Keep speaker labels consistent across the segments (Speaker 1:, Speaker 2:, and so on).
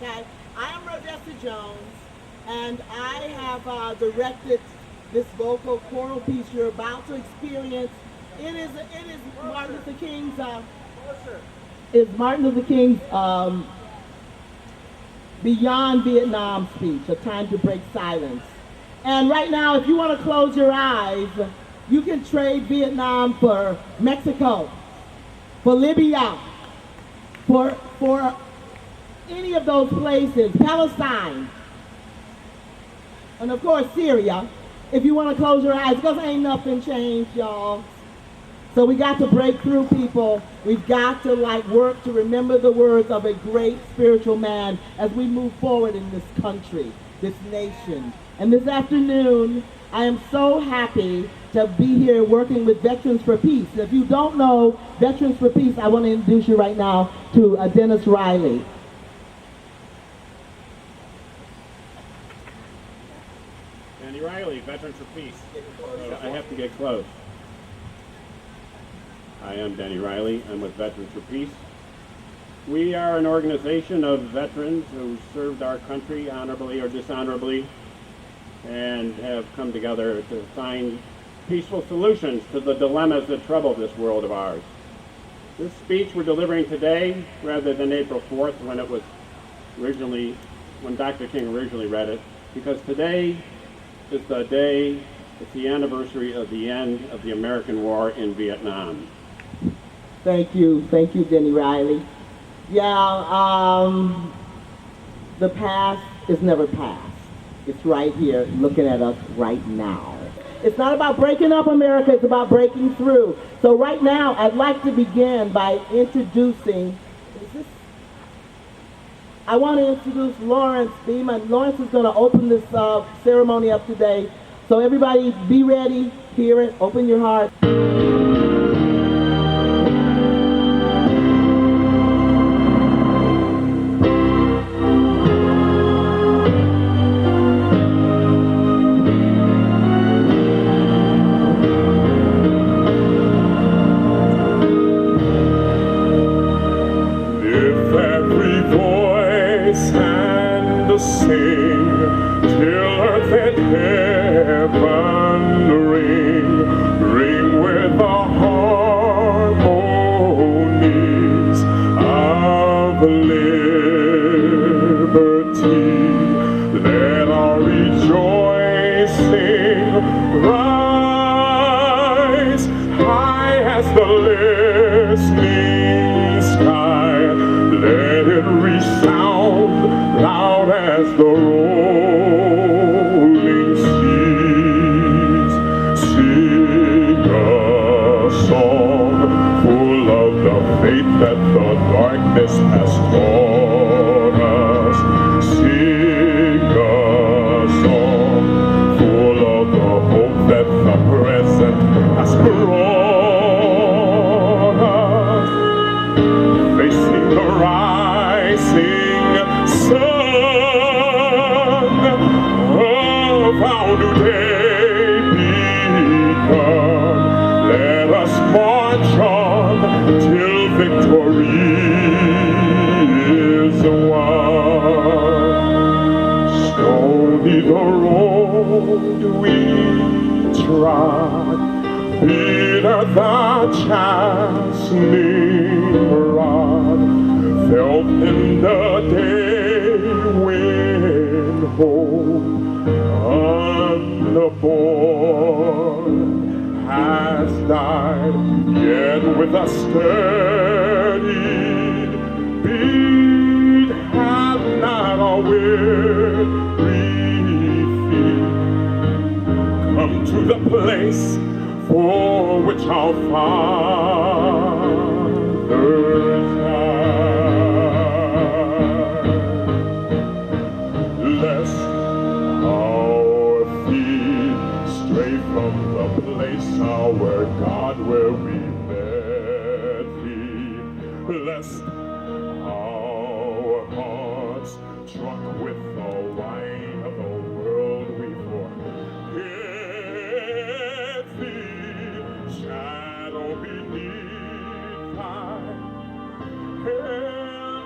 Speaker 1: Okay, I am Rodessa Jones, and I have directed this vocal choral piece you're about to experience. It is Martin Luther King's Beyond Vietnam speech, A Time to Break Silence. And right now, if you want to close your eyes, you can trade Vietnam for Mexico, for Libya, for any of those places, Palestine, and of course Syria, if you want to close your eyes, because ain't nothing changed, y'all. So we got to break through, people. We've got to work to remember the words of a great spiritual man as we move forward in this country, this nation. And this afternoon, I am so happy to be here working with Veterans for Peace. If you don't know Veterans for Peace, I want to introduce you right now to Dennis Riley.
Speaker 2: Danny Riley, Veterans for Peace. I have to get close. I am Danny Riley. I'm with Veterans for Peace. We are an organization of veterans who served our country honorably or dishonorably and have come together to find peaceful solutions to the dilemmas that trouble this world of ours. This speech we're delivering today, rather than April 4th when Dr. King originally read it, because today is the day, it's the anniversary of the end of the American war in Vietnam.
Speaker 1: Thank you, Denny Riley. Yeah, the past is never past. It's right here, looking at us right now. It's not about breaking up America, it's about breaking through. So right now, I'd like to begin by introducing, I want to introduce Lawrence Beeman. Lawrence is going to open this ceremony up today. So everybody be ready, hear it, open your heart.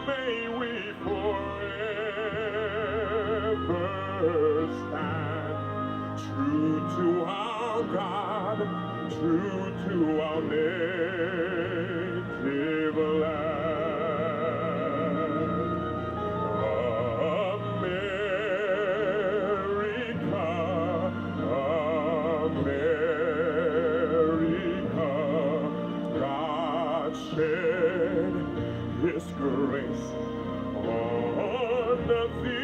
Speaker 3: May we forever shed His grace on thee,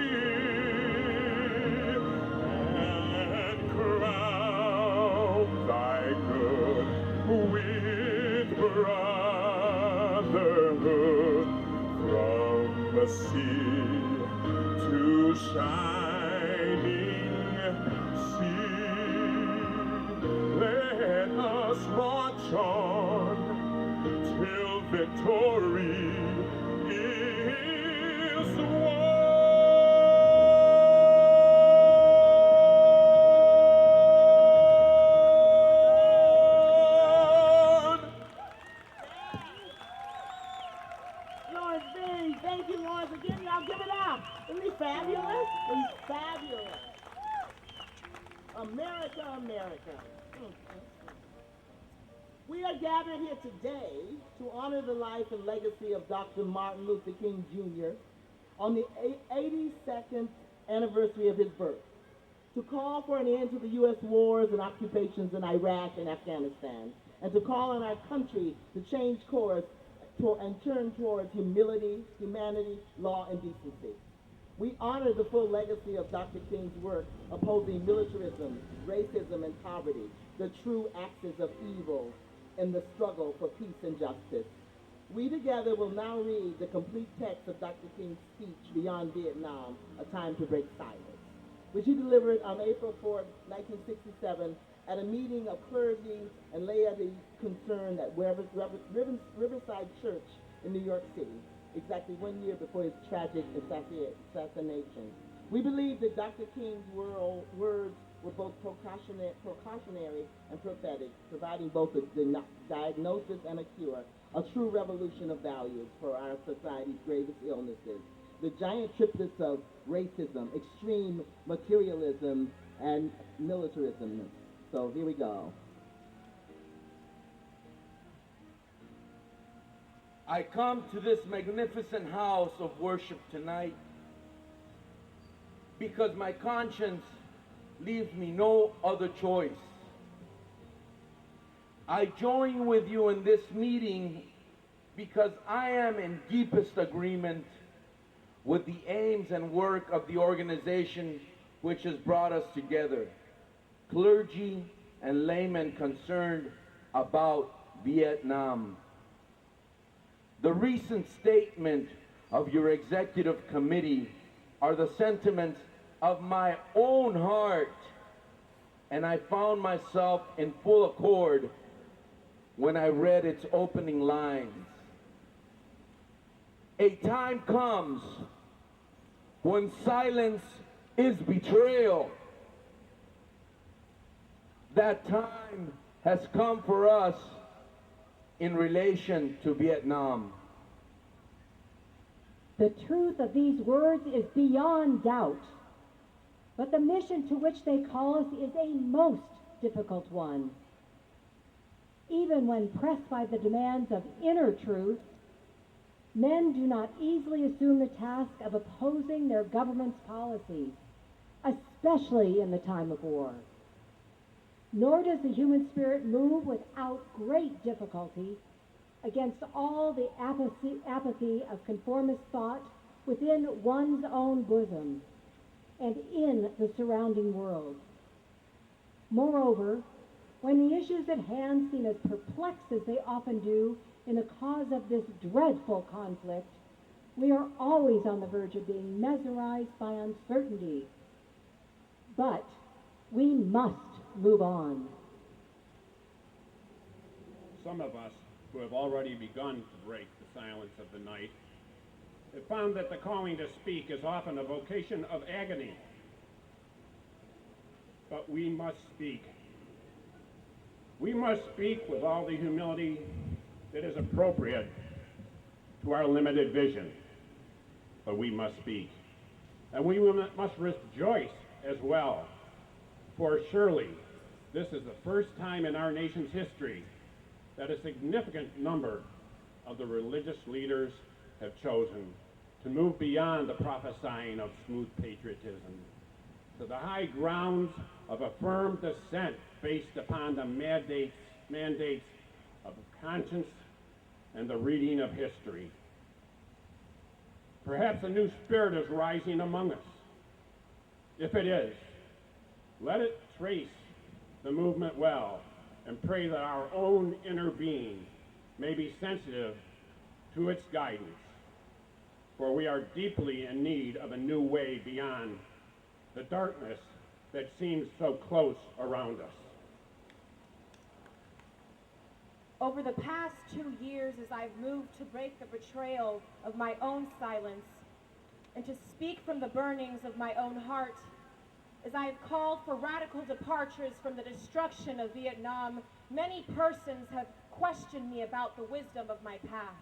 Speaker 3: and crown thy good with brotherhood from the sea to shining sea. Let us march on till victory is won.
Speaker 1: Lawrence B. Thank you, Lawrence. Again, y'all give it up. Isn't he fabulous? He's fabulous. America, America. We are gathered here today to honor the life and legacy of Dr. Martin Luther King Jr. on the 82nd anniversary of his birth, to call for an end to the U.S. wars and occupations in Iraq and Afghanistan, and to call on our country to change course and turn towards humility, humanity, law, and decency. We honor the full legacy of Dr. King's work opposing militarism, racism, and poverty, the true axis of evil in the struggle for peace and justice. We together will now read the complete text of Dr. King's speech, Beyond Vietnam, A Time to Break Silence, which he delivered on April 4, 1967, at a meeting of clergy and laity concerned at Riverside Church in New York City, exactly 1 year before his tragic assassination. We believe that Dr. King's words were both precautionary and prophetic, providing both a diagnosis and a cure, a true revolution of values for our society's gravest illnesses, the giant triplets of racism, extreme materialism, and militarism. So here we go.
Speaker 4: I come to this magnificent house of worship tonight because my conscience leaves me no other choice. I join with you in this meeting because I am in deepest agreement with the aims and work of the organization which has brought us together, clergy and laymen concerned about Vietnam. The recent statement of your executive committee are the sentiments of my own heart, and I found myself in full accord when I read its opening lines. A time comes when silence is betrayal. That time has come for us in relation to Vietnam.
Speaker 5: The truth of these words is beyond doubt, but the mission to which they call us is a most difficult one. Even when pressed by the demands of inner truth, men do not easily assume the task of opposing their government's policies, especially in the time of war. Nor does the human spirit move without great difficulty against all the apathy of conformist thought within one's own bosom and in the surrounding world. Moreover, when the issues at hand seem as perplexed as they often do in the cause of this dreadful conflict, we are always on the verge of being mesmerized by uncertainty. But we must move on.
Speaker 2: Some of us who have already begun to break the silence of the night have found that the calling to speak is often a vocation of agony. But we must speak. We must speak with all the humility that is appropriate to our limited vision. But we must speak. And we must rejoice as well. For surely this is the first time in our nation's history that a significant number of the religious leaders have chosen to move beyond the prophesying of smooth patriotism to the high grounds of a firm dissent based upon the mandates of conscience and the reading of history. Perhaps a new spirit is rising among us. If it is, let it trace the movement well and pray that our own inner being may be sensitive to its guidance, for we are deeply in need of a new way beyond the darkness that seems so close around us.
Speaker 6: Over the past 2 years, as I've moved to break the betrayal of my own silence and to speak from the burnings of my own heart, as I have called for radical departures from the destruction of Vietnam, many persons have questioned me about the wisdom of my path.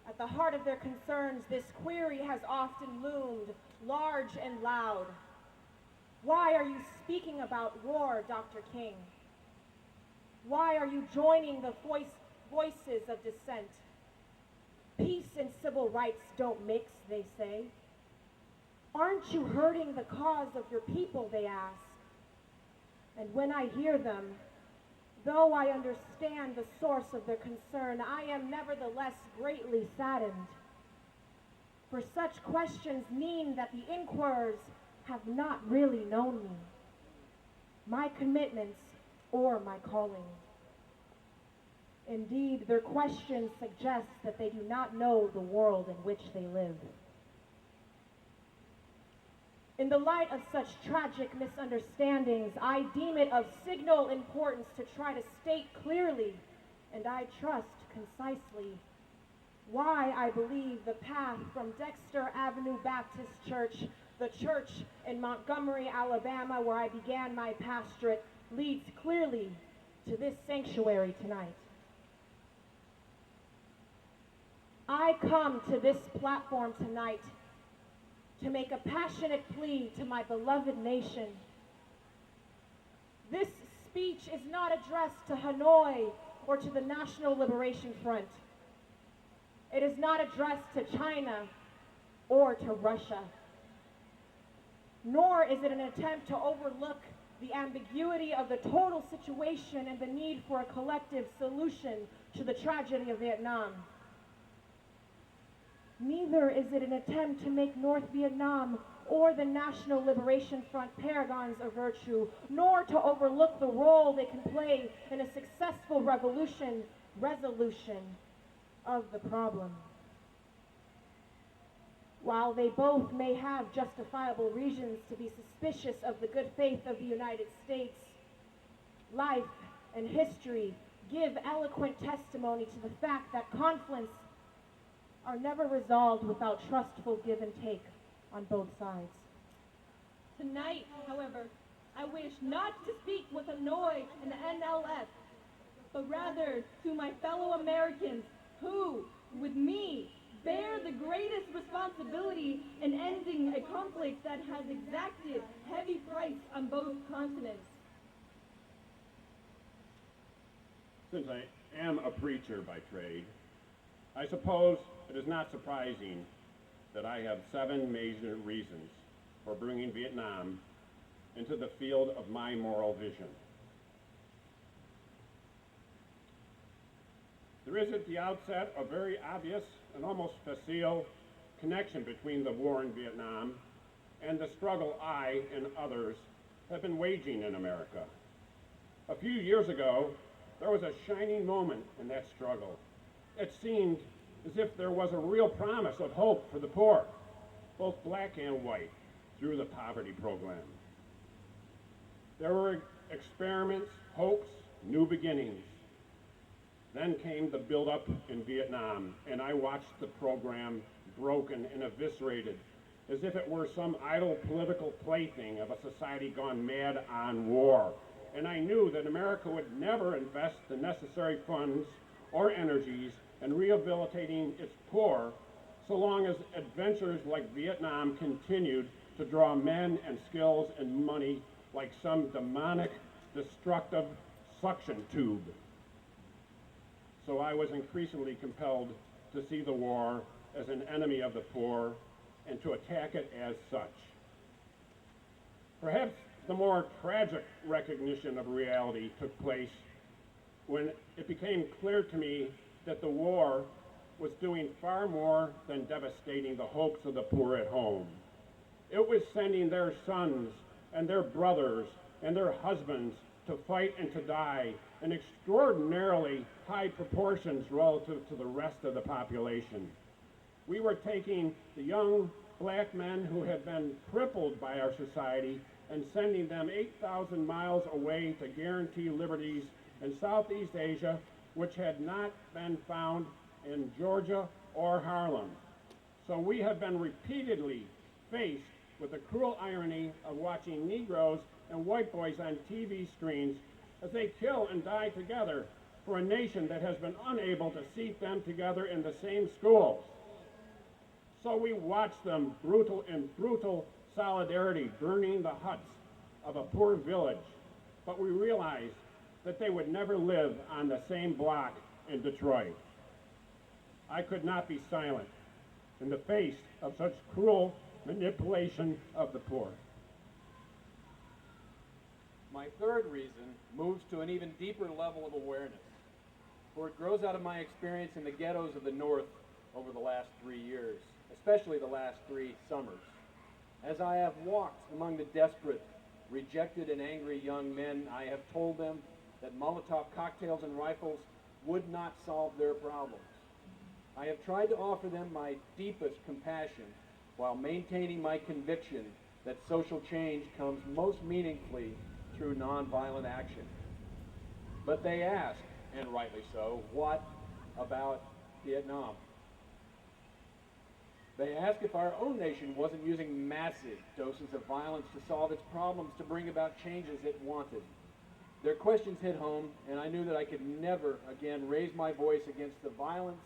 Speaker 6: At the heart of their concerns, this query has often loomed large and loud. Why are you speaking about war, Dr. King? Why are you joining the voices of dissent? Peace and civil rights don't mix, they say. Aren't you hurting the cause of your people, they ask. And when I hear them, though I understand the source of their concern, I am nevertheless greatly saddened. For such questions mean that the inquirers have not really known me, my commitments, or my calling. Indeed, their questions suggest that they do not know the world in which they live. In the light of such tragic misunderstandings, I deem it of signal importance to try to state clearly, and I trust concisely, why I believe the path from Dexter Avenue Baptist Church, the church in Montgomery, Alabama, where I began my pastorate, leads clearly to this sanctuary tonight. I come to this platform tonight to make a passionate plea to my beloved nation. This speech is not addressed to Hanoi or to the National Liberation Front. It is not addressed to China or to Russia. Nor is it an attempt to overlook the ambiguity of the total situation and the need for a collective solution to the tragedy of Vietnam. Neither is it an attempt to make North Vietnam or the National Liberation Front paragons of virtue, nor to overlook the role they can play in a successful resolution of the problem. While they both may have justifiable reasons to be suspicious of the good faith of the United States, life and history give eloquent testimony to the fact that conflicts are never resolved without trustful give and take on both sides.
Speaker 7: Tonight, however, I wish not to speak with Hanoi and the NLF, but rather to my fellow Americans who, with me, bear the greatest responsibility in ending a conflict that has exacted heavy price on both continents.
Speaker 2: Since I am a preacher by trade, I suppose it is not surprising that I have 7 major reasons for bringing Vietnam into the field of my moral vision. There is at the outset a very obvious and almost facile connection between the war in Vietnam and the struggle I and others have been waging in America. A few years ago, there was a shining moment in that struggle. It seemed as if there was a real promise of hope for the poor, both black and white, through the poverty program. There were experiments, hopes, new beginnings. Then came the buildup in Vietnam, and I watched the program broken and eviscerated as if it were some idle political plaything of a society gone mad on war. And I knew that America would never invest the necessary funds or energies in rehabilitating its poor so long as adventures like Vietnam continued to draw men and skills and money like some demonic, destructive suction tube. So I was increasingly compelled to see the war as an enemy of the poor and to attack it as such. Perhaps the more tragic recognition of reality took place when it became clear to me that the war was doing far more than devastating the hopes of the poor at home. It was sending their sons and their brothers and their husbands to fight and to die in extraordinarily high proportions relative to the rest of the population. We were taking the young black men who had been crippled by our society and sending them 8,000 miles away to guarantee liberties in Southeast Asia, which had not been found in Georgia or Harlem. So we have been repeatedly faced with the cruel irony of watching Negroes and white boys on TV screens as they kill and die together for a nation that has been unable to seat them together in the same schools. So we watch them in brutal solidarity burning the huts of a poor village, but we realize that they would never live on the same block in Detroit. I could not be silent in the face of such cruel manipulation of the poor.
Speaker 8: My third reason moves to an even deeper level of awareness, for it grows out of my experience in the ghettos of the North over the last 3 years, especially the last 3 summers. As I have walked among the desperate, rejected, and angry young men, I have told them that Molotov cocktails and rifles would not solve their problems. I have tried to offer them my deepest compassion while maintaining my conviction that social change comes most meaningfully through nonviolent action. But they ask, and rightly so, what about Vietnam? They ask if our own nation wasn't using massive doses of violence to solve its problems, to bring about changes it wanted. Their questions hit home, and I knew that I could never again raise my voice against the violence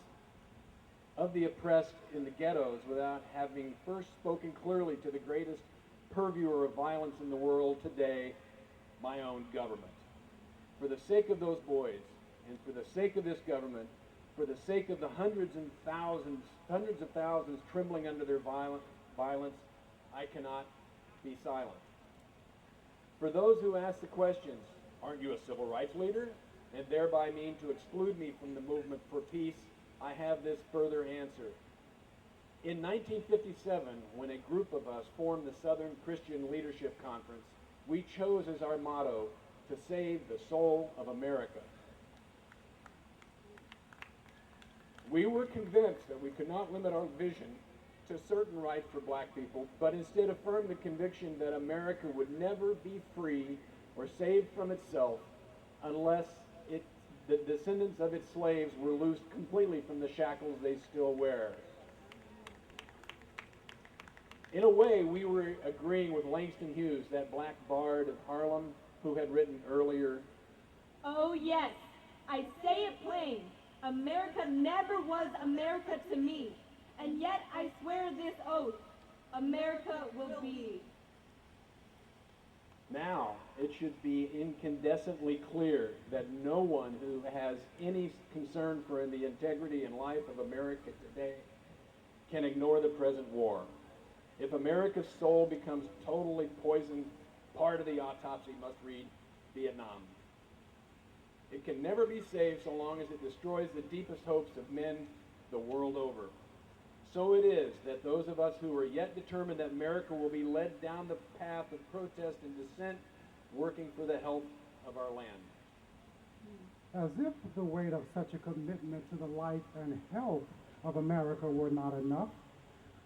Speaker 8: of the oppressed in the ghettos without having first spoken clearly to the greatest purveyor of violence in the world today, my own government. For the sake of those boys, and for the sake of this government, for the sake of the hundreds of thousands trembling under their violence, I cannot be silent. For those who ask the questions, aren't you a civil rights leader? And thereby mean to exclude me from the movement for peace, I have this further answer. In 1957, when a group of us formed the Southern Christian Leadership Conference, we chose as our motto to save the soul of America. We were convinced that we could not limit our vision to certain rights for black people, but instead affirm the conviction that America would never be free or saved from itself unless the descendants of its slaves were loosed completely from the shackles they still wear. In a way, we were agreeing with Langston Hughes, that black bard of Harlem, who had written earlier,
Speaker 7: Oh yes, I say it plain, America never was America to me, and yet I swear this oath, America will be.
Speaker 8: Now, it should be incandescently clear that no one who has any concern for the integrity and life of America today can ignore the present war. If America's soul becomes totally poisoned, part of the autopsy must read Vietnam. It can never be saved so long as it destroys the deepest hopes of men the world over. So it is that those of us who are yet determined that America will be led down the path of protest and dissent, working for the health of our land.
Speaker 9: As if the weight of such a commitment to the life and health of America were not enough,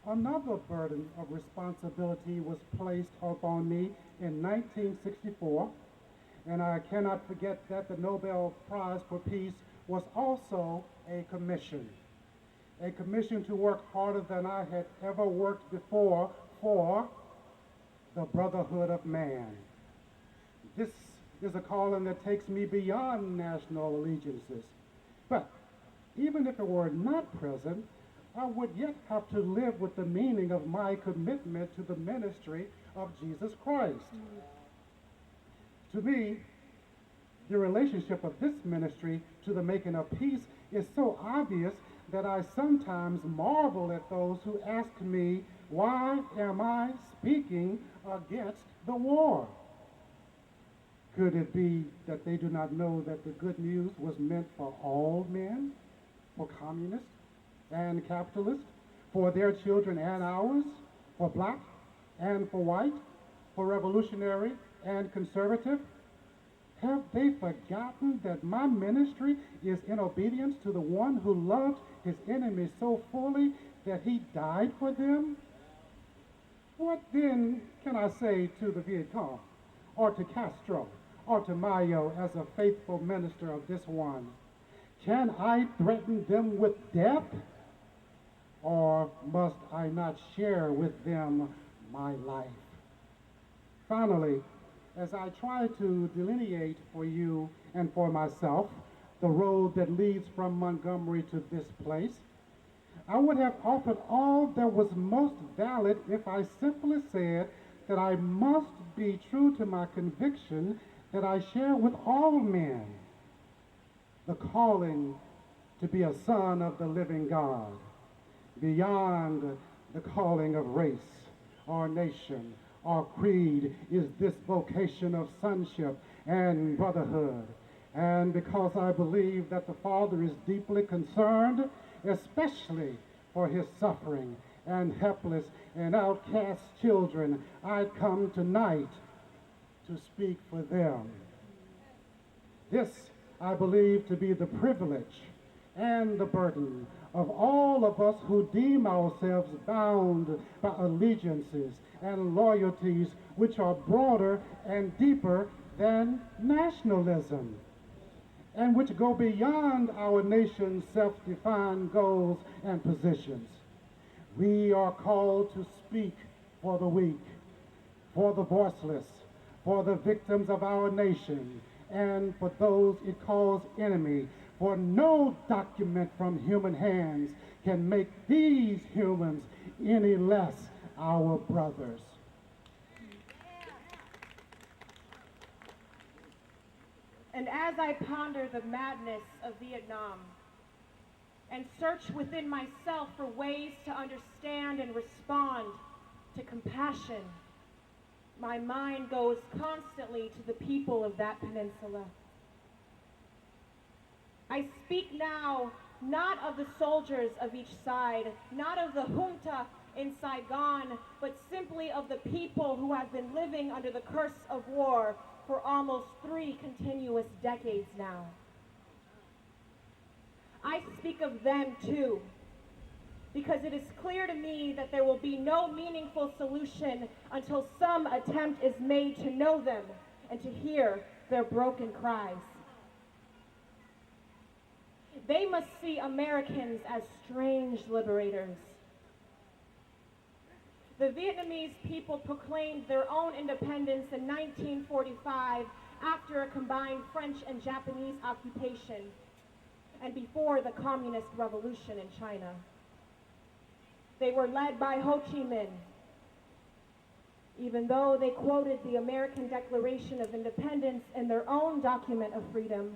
Speaker 9: another burden of responsibility was placed upon me in 1964, and I cannot forget that the Nobel Prize for Peace was also a commission to work harder than I had ever worked before for the brotherhood of man. This is a calling that takes me beyond national allegiances. But even if it were not present, I would yet have to live with the meaning of my commitment to the ministry of Jesus Christ. To me, the relationship of this ministry to the making of peace is so obvious that I sometimes marvel at those who ask me, why am I speaking against the war? Could it be that they do not know that the good news was meant for all men, for communists and capitalists, for their children and ours, for black and for white, for revolutionary and conservative? Have they forgotten that my ministry is in obedience to the one who loved his enemies so fully that he died for them? What then can I say to the Viet Cong, or to Castro, or to Mayo as a faithful minister of this one? Can I threaten them with death? Or must I not share with them my life? Finally, as I try to delineate for you and for myself the road that leads from Montgomery to this place, I would have offered all that was most valid if I simply said that I must be true to my conviction that I share with all men, the calling to be a son of the living God, beyond the calling of race or nation or creed is this vocation of sonship and brotherhood. And because I believe that the Father is deeply concerned, especially for his suffering and helpless and outcast children, I come tonight to speak for them. This I believe to be the privilege and the burden of all of us who deem ourselves bound by allegiances and loyalties which are broader and deeper than nationalism, and which go beyond our nation's self-defined goals and positions. We are called to speak for the weak, for the voiceless, for the victims of our nation, and for those it calls enemy. For no document from human hands can make these humans any less our brothers.
Speaker 6: And as I ponder the madness of Vietnam and search within myself for ways to understand and respond to compassion, my mind goes constantly to the people of that peninsula. I speak now not of the soldiers of each side, not of the junta in Saigon, but simply of the people who have been living under the curse of war for almost 3 continuous decades now. I speak of them too, because it is clear to me that there will be no meaningful solution until some attempt is made to know them and to hear their broken cries. They must see Americans as strange liberators. The Vietnamese people proclaimed their own independence in 1945 after a combined French and Japanese occupation and before the Communist Revolution in China. They were led by Ho Chi Minh. Even though they quoted the American Declaration of Independence in their own document of freedom,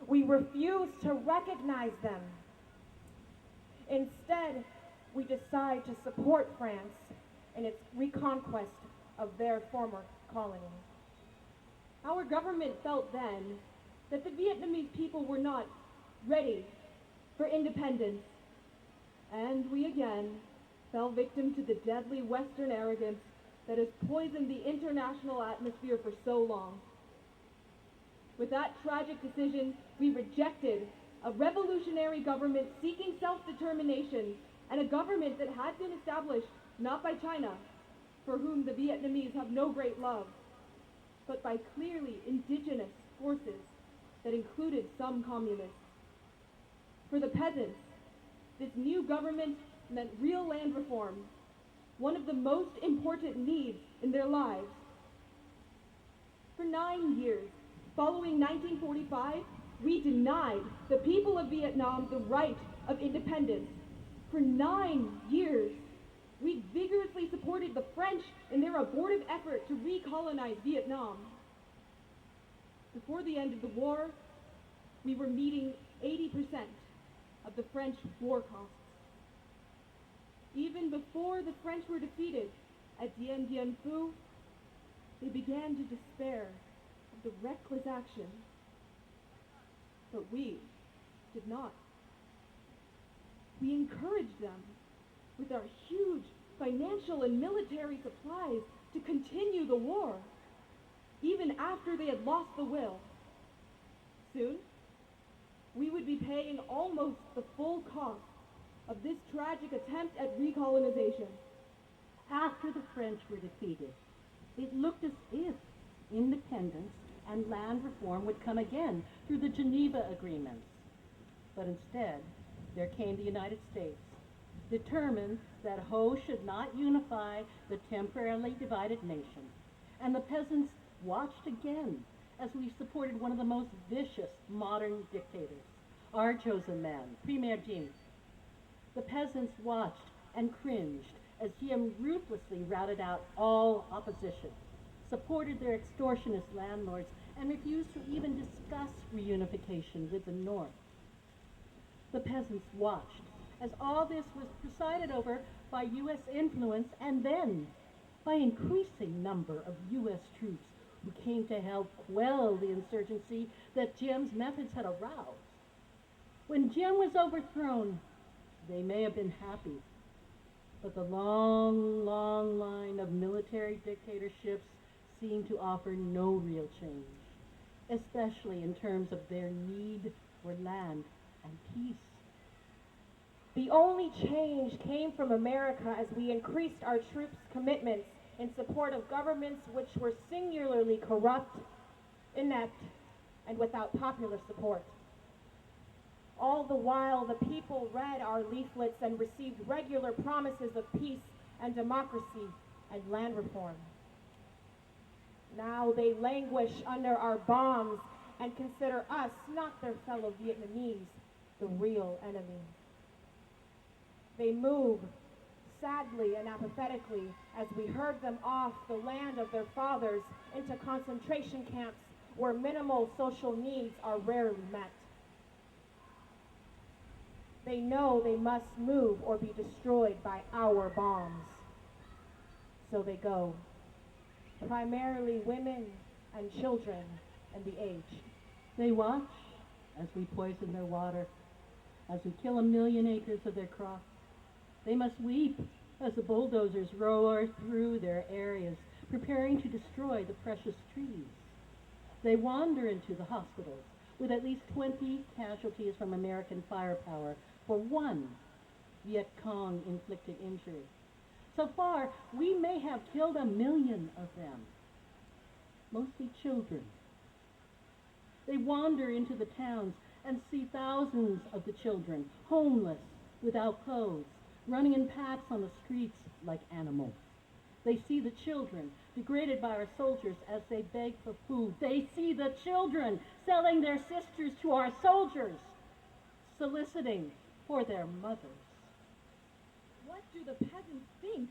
Speaker 6: we refuse to recognize them. Instead, we decide to support France in its reconquest of their former colony.
Speaker 7: Our government felt then that the Vietnamese people were not ready for independence, and we again fell victim to the deadly Western arrogance that has poisoned the international atmosphere for so long. With that tragic decision, we rejected a revolutionary government seeking self-determination and a government that had been established not by China, for whom the Vietnamese have no great love, but by clearly indigenous forces that included some communists. For the peasants, this new government meant real land reform, one of the most important needs in their lives. For 9 years, following 1945, we denied the people of Vietnam the right of independence. For 9 years, we vigorously supported the French in their abortive effort to recolonize Vietnam. Before the end of the war, we were meeting 80% of the French war costs. Even before the French were defeated at Dien Bien Phu, they began to despair of the reckless action. But we did not. We encouraged them with our huge financial and military supplies to continue the war, even after they had lost the will. Soon, we would be paying almost the full cost of this tragic attempt at recolonization.
Speaker 10: After the French were defeated, it looked as if independence and land reform would come again through the Geneva Agreements. But instead, there came the United States, determined that Ho should not unify the temporarily divided nation. And the peasants watched again as we supported one of the most vicious modern dictators, our chosen man, Premier Jim. The peasants watched and cringed as Jim ruthlessly routed out all opposition, supported their extortionist landlords, and refused to even discuss reunification with the North. The peasants watched as all this was presided over by U.S. influence and then by increasing number of U.S. troops who came to help quell the insurgency that Jim's methods had aroused. When Jim was overthrown, they may have been happy, but the long, long line of military dictatorships seemed to offer no real change, especially in terms of their need for land and peace.
Speaker 6: The only change came from America as we increased our troops' commitments in support of governments which were singularly corrupt, inept, and without popular support. All the while, the people read our leaflets and received regular promises of peace and democracy and land reform. Now they languish under our bombs and consider us, not their fellow Vietnamese, the real enemy. They move sadly and apathetically as we herd them off the land of their fathers into concentration camps where minimal social needs are rarely met. They know they must move or be destroyed by our bombs. So they go, primarily women and children and the aged.
Speaker 10: They watch as we poison their water, as we kill 1 million acres of their crops. They must weep as the bulldozers roar through their areas, preparing to destroy the precious trees. They wander into the hospitals with at least 20 casualties from American firepower for one Viet Cong inflicted injury. So far, we may have killed 1 million of them, mostly children. They wander into the towns and see thousands of the children, homeless, without clothes, running in packs on the streets like animals. They see the children degraded by our soldiers as they beg for food. They see the children selling their sisters to our soldiers, soliciting for their mothers.
Speaker 7: What do the peasants think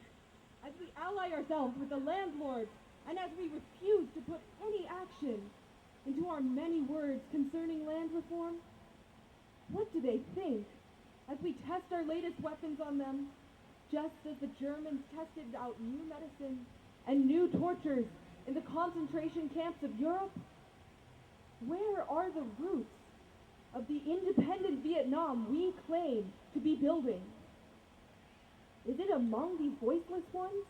Speaker 7: as we ally ourselves with the landlords and as we refuse to put any action into our many words concerning land reform? What do they think as we test our latest weapons on them, just as the Germans tested out new medicine and new tortures in the concentration camps of Europe? Where are the roots of the independent Vietnam we claim to be building? Is it among these voiceless ones?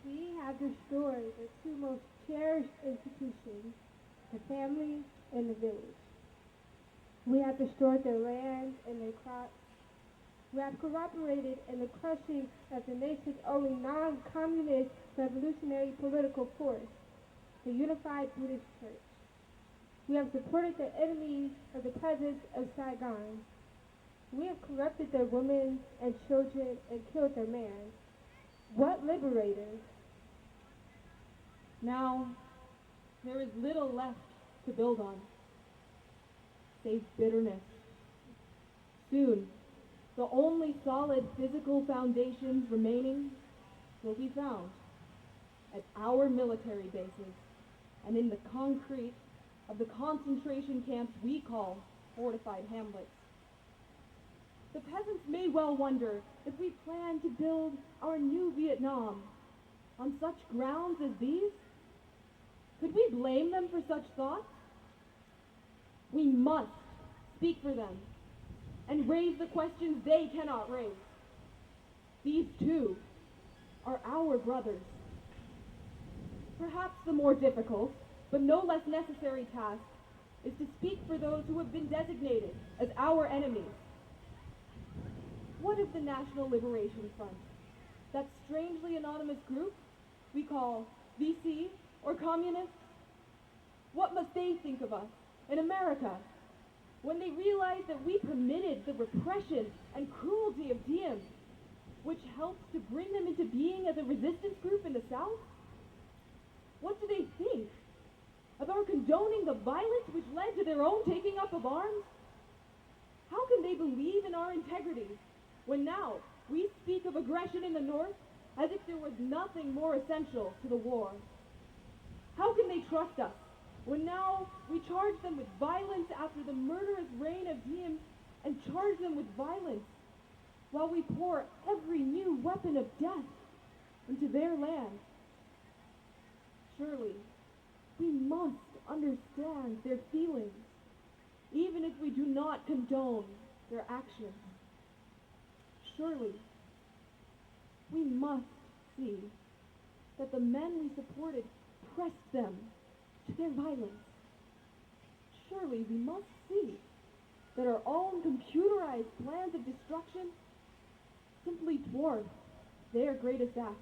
Speaker 11: We have destroyed the two most cherished institutions, the family and the village. We have destroyed their land and their crops. We have cooperated in the crushing of the nation's only non-communist revolutionary political force, the Unified Buddhist Church. We have supported the enemies of the peasants of Saigon. We have corrupted their women and children and killed their man. What liberators?
Speaker 7: Now, there is little left to build on, save bitterness. Soon, the only solid physical foundations remaining will be found at our military bases and in the concrete of the concentration camps we call fortified hamlets. The peasants may well wonder if we plan to build our new Vietnam
Speaker 12: on such grounds as these? Could we blame them for such thoughts? We must speak for them and raise the questions they cannot raise. These too are our brothers. Perhaps the more difficult, but no less necessary task is to speak for those who have been designated as our enemies. What of the National Liberation Front, that strangely anonymous group we call VC or communists? What must they think of us in America when they realize that we permitted the repression and cruelty of Diem, which helped to bring them into being as a resistance group in the South? What do they think of our condoning the violence which led to their own taking up of arms? How can they believe in our integrity when now we speak of aggression in the North as if there was nothing more essential to the war? How can they trust us when now we charge them with violence after the murderous reign of Diem and charge them with violence while we pour every new weapon of death into their land? Surely, we must understand their feelings, even if we do not condone their actions. Surely, we must see that the men we supported pressed them to their violence. Surely, we must see that our own computerized plans of destruction simply dwarf their greatest acts.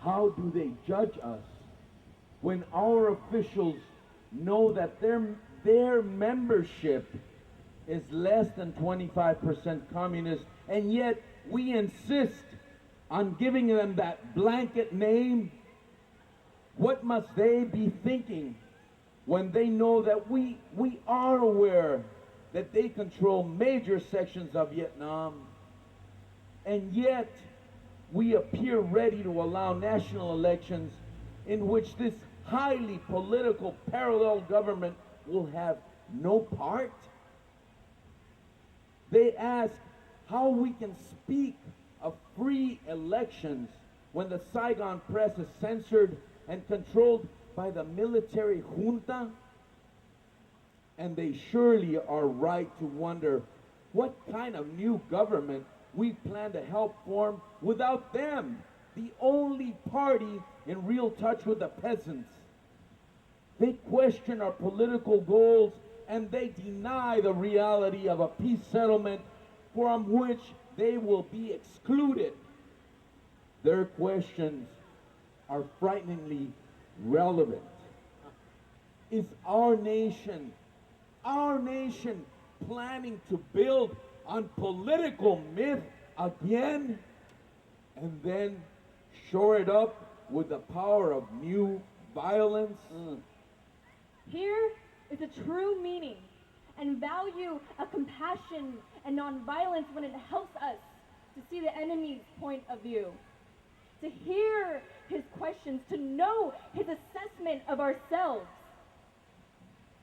Speaker 4: How do they judge us when our officials know that their membership is less than 25% communist, and yet we insist on giving them that blanket name? What must they be thinking when they know that we are aware that they control major sections of Vietnam, and yet we appear ready to allow national elections in which this highly political parallel government will have no part? They ask how we can speak of free elections when the Saigon press is censored and controlled by the military junta. And they surely are right to wonder what kind of new government we plan to help form without them, the only party in real touch with the peasants. They question our political goals, and they deny the reality of a peace settlement from which they will be excluded. Their questions are frighteningly relevant. Is our nation planning to build on political myth again, and then shore it up with the power of new violence?
Speaker 6: Here is a true meaning and value of compassion and nonviolence when it helps us to see the enemy's point of view, to hear his questions, to know his assessment of ourselves.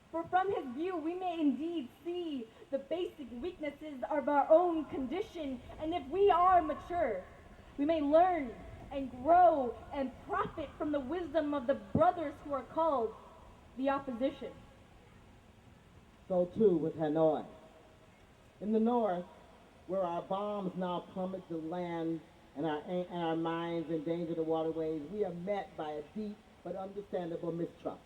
Speaker 6: For from his view, we may indeed see the basic weaknesses of our own condition, and if we are mature, we may learn and grow and profit from the wisdom of the brothers who are called the opposition.
Speaker 1: So too with Hanoi. In the north, where our bombs now plummet the land and our mines endanger the waterways, we are met by a deep but understandable mistrust.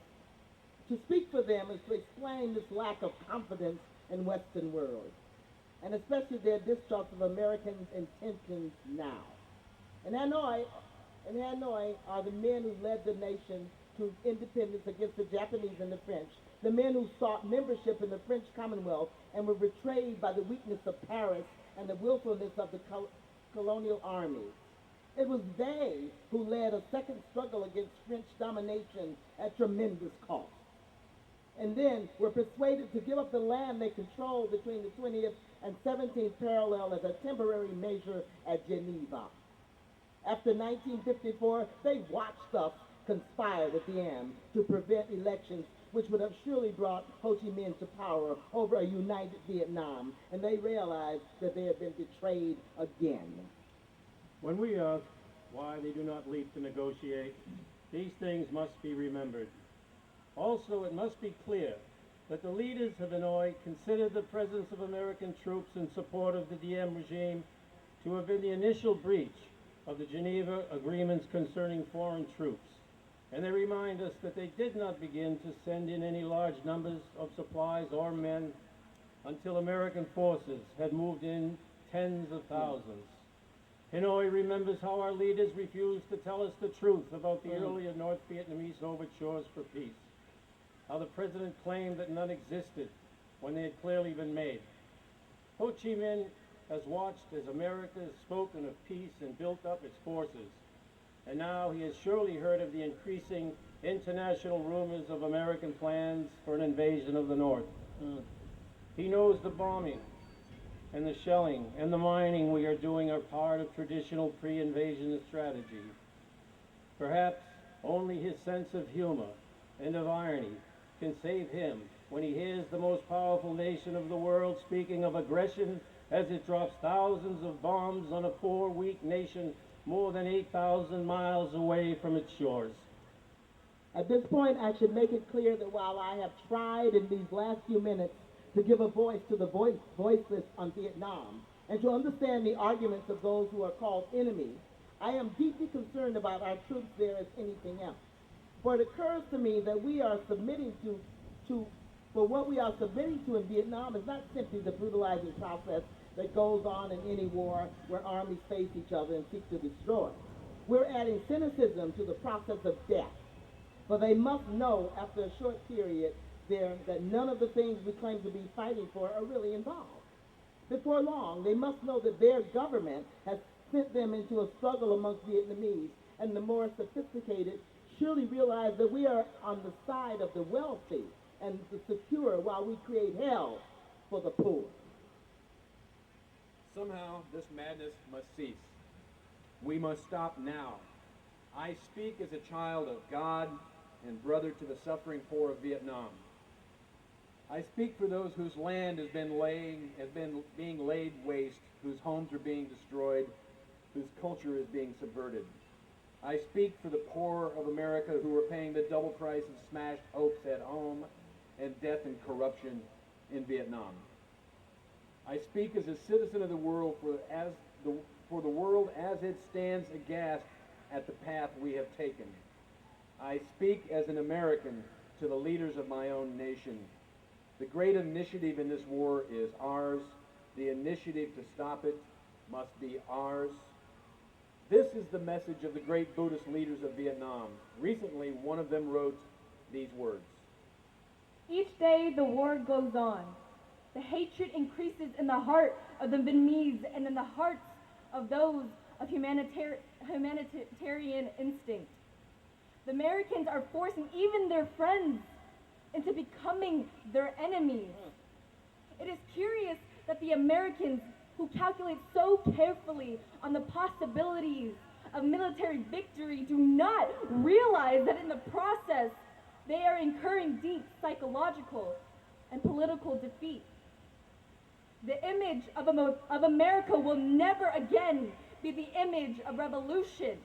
Speaker 1: To speak for them is to explain this lack of confidence in Western world, and especially their distrust of Americans' intentions now. In Hanoi are the men who led the nation to independence against the Japanese and the French, the men who sought membership in the French Commonwealth and were betrayed by the weakness of Paris and the willfulness of the colonial armies. It was they who led a second struggle against French domination at tremendous cost, and then were persuaded to give up the land they controlled between the 20th and 17th parallel as a temporary measure at Geneva. After 1954, they watched us conspire with Diem to prevent elections which would have surely brought Ho Chi Minh to power over a united Vietnam, and they realized that they had been betrayed again.
Speaker 2: When we
Speaker 13: why they do not leap to negotiate. These things must be remembered. Also, it must be clear that the leaders of Hanoi consider the presence of American troops in support of the Diem regime to have been the initial breach of the Geneva agreements concerning foreign troops. And they remind us that they did not begin to send in any large numbers of supplies or men until American forces had moved in tens of thousands. Hanoi remembers how our leaders refused to tell us the truth about the earlier North Vietnamese overtures for peace, how the president claimed that none existed when they had clearly been made. Ho Chi Minh has watched as America has spoken of peace and built up its forces, and now he has surely heard of the increasing international rumors of American plans for an invasion of the North. He knows the bombing and the shelling and the mining we are doing are part of traditional pre-invasion strategy. Perhaps only his sense of humor and of irony can save him when he hears the most powerful nation of the world speaking of aggression as it drops thousands of bombs on a poor, weak nation more than 8,000 miles away from its shores.
Speaker 1: At this point, I should make it clear that while I have tried in these last few minutes to give a voice to the voiceless on Vietnam and to understand the arguments of those who are called enemies, I am deeply concerned about our troops there as anything else. For it occurs to me that we are submitting for what we are submitting to in Vietnam is not simply the brutalizing process that goes on in any war where armies face each other and seek to destroy. We're adding cynicism to the process of death. For they must know after a short period that none of the things we claim to be fighting for are really involved. Before long, they must know that their government has sent them into a struggle amongst Vietnamese, and the more sophisticated surely realize that we are on the side of the wealthy and the secure while we create hell for the poor.
Speaker 8: Somehow, this madness must cease. We must stop now. I speak as a child of God and brother to the suffering poor of Vietnam. I speak for those whose land has been being laid waste, whose homes are being destroyed, whose culture is being subverted. I speak for the poor of America who are paying the double price of smashed hopes at home and death and corruption in Vietnam. I speak as a citizen of the world for the world as it stands aghast at the path we have taken. I speak as an American to the leaders of my own nation. The great initiative in this war is ours. The initiative to stop it must be ours. This is the message of the great Buddhist leaders of Vietnam. Recently, one of them wrote these words.
Speaker 12: Each day the war goes on. The hatred increases in the heart of the Vietnamese and in the hearts of those of humanitarian instinct. The Americans are forcing even their friends into becoming their enemies. It is curious that the Americans, who calculate so carefully on the possibilities of military victory, do not realize that in the process they are incurring deep psychological and political defeat. The image of America will never again be the image of revolution,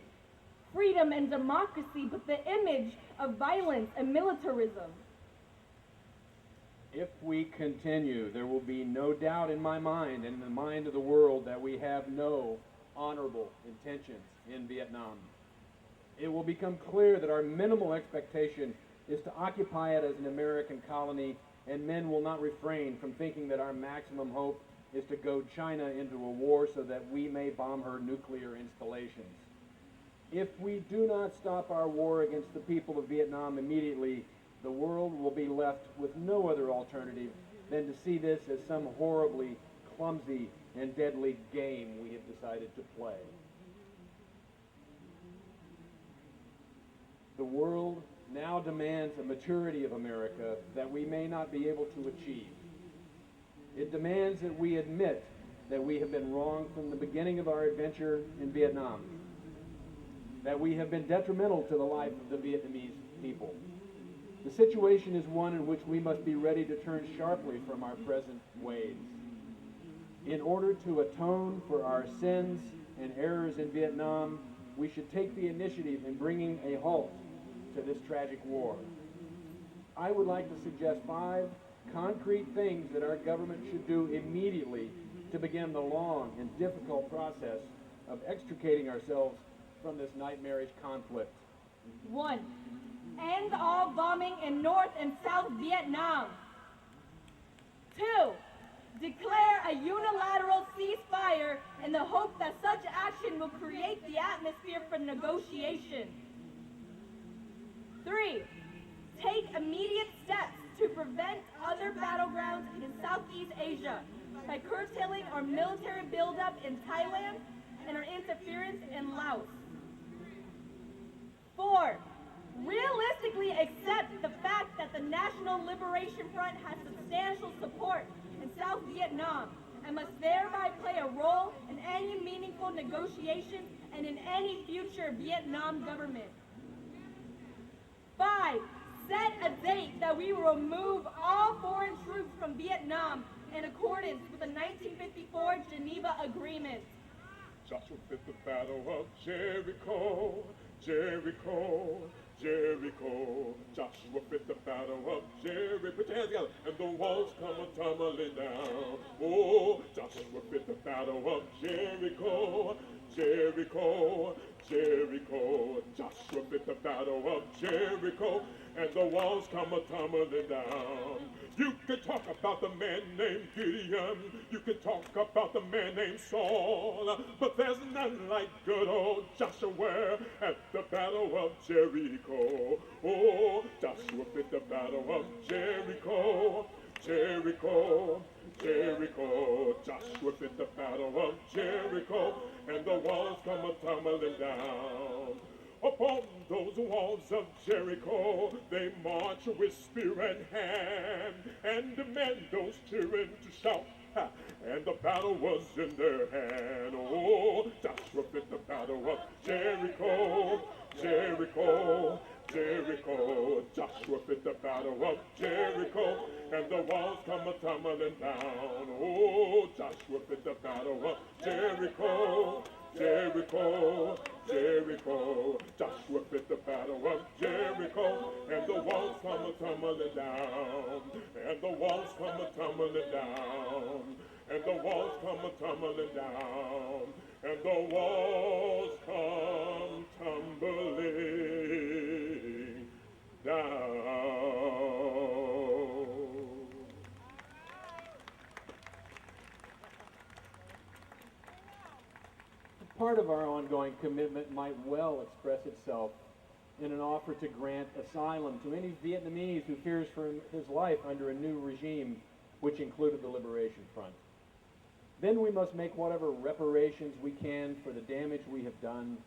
Speaker 12: freedom, and democracy, but the image of violence and militarism.
Speaker 8: If we continue, there will be no doubt in my mind and in the mind of the world that we have no honorable intentions in Vietnam. It will become clear that our minimal expectation is to occupy it as an American colony, and men will not refrain from thinking that our maximum hope is to goad China into a war so that we may bomb her nuclear installations. If we do not stop our war against the people of Vietnam immediately, the world will be left with no other alternative than to see this as some horribly clumsy and deadly game we have decided to play. The world now demands a maturity of America that we may not be able to achieve. It demands that we admit that we have been wrong from the beginning of our adventure in Vietnam, that we have been detrimental to the life of the Vietnamese people. The situation is one in which we must be ready to turn sharply from our present ways. In order to atone for our sins and errors in Vietnam, we should take the initiative in bringing a halt to this tragic war. I would like to suggest 5 concrete things that our government should do immediately to begin the long and difficult process of extricating ourselves from this nightmarish conflict.
Speaker 7: 1. End all bombing in North and South Vietnam. 2. Declare a unilateral ceasefire in the hope that such action will create the atmosphere for negotiation. 3. Take immediate steps to prevent other battlegrounds in Southeast Asia by curtailing our military buildup in Thailand and our interference in Laos. 4. Realistically accept the fact that the National Liberation Front has substantial support in South Vietnam and must thereby play a role in any meaningful negotiations and in any future Vietnam government. 5. Set a date that we will remove all foreign troops from Vietnam in accordance with the 1954 Geneva Agreement.
Speaker 3: Joshua fit the battle of Jericho, Jericho, Jericho. Joshua fit the battle of Jericho. Put your hands together. And the walls come tumbling down. Oh, Joshua fit the battle of Jericho, Jericho, Jericho. Joshua fit the battle of Jericho. And the walls come tumbling down. You can talk about the man named Gideon. You can talk about the man named Saul. But there's none like good old Joshua at the battle of Jericho. Oh, Joshua fit the battle of Jericho, Jericho, Jericho. Joshua fit the battle of Jericho. And the walls come tumbling down. Upon those walls of Jericho, they march with spear in hand, and demand those cheering to shout, ha, and the battle was in their hand. Oh, Joshua fit the battle of Jericho, Jericho, Jericho. Joshua fit the battle of Jericho, and the walls come tumbling down. Oh, Joshua fit the battle of Jericho, Jericho, Jericho. Joshua fit the battle of Jericho, and the walls come tumbling down, and the walls come tumbling down, and the walls come tumbling down, and the walls come tumbling down.
Speaker 8: Part of our ongoing commitment might well express itself in an offer to grant asylum to any Vietnamese who fears for his life under a new regime, which included the Liberation Front. Then we must make whatever reparations we can for the damage we have done.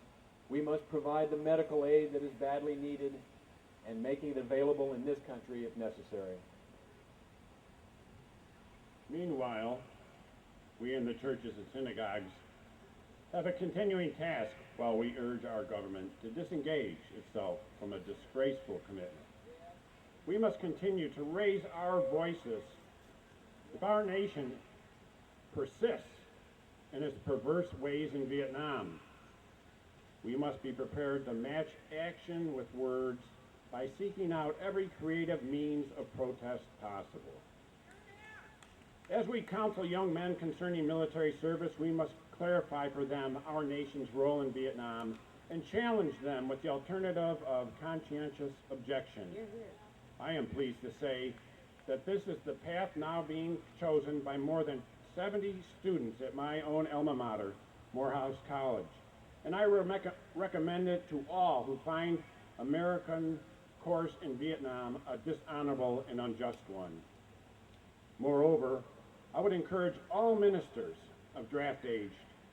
Speaker 8: We must provide the medical aid that is badly needed and making it available in this country if necessary.
Speaker 2: Meanwhile, we in the churches and synagogues have a continuing task while we urge our government to disengage itself from a disgraceful commitment. We must continue to raise our voices. If our nation persists in its perverse ways in Vietnam, we must be prepared to match action with words by seeking out every creative means of protest possible. As we counsel young men concerning military service, we must clarify for them our nation's role in Vietnam and challenge them with the alternative of conscientious objection. I am pleased to say that this is the path now being chosen by more than 70 students at my own alma mater, Morehouse College, and I recommend it to all who find American course in Vietnam a dishonorable and unjust one. Moreover, I would encourage all ministers of draft age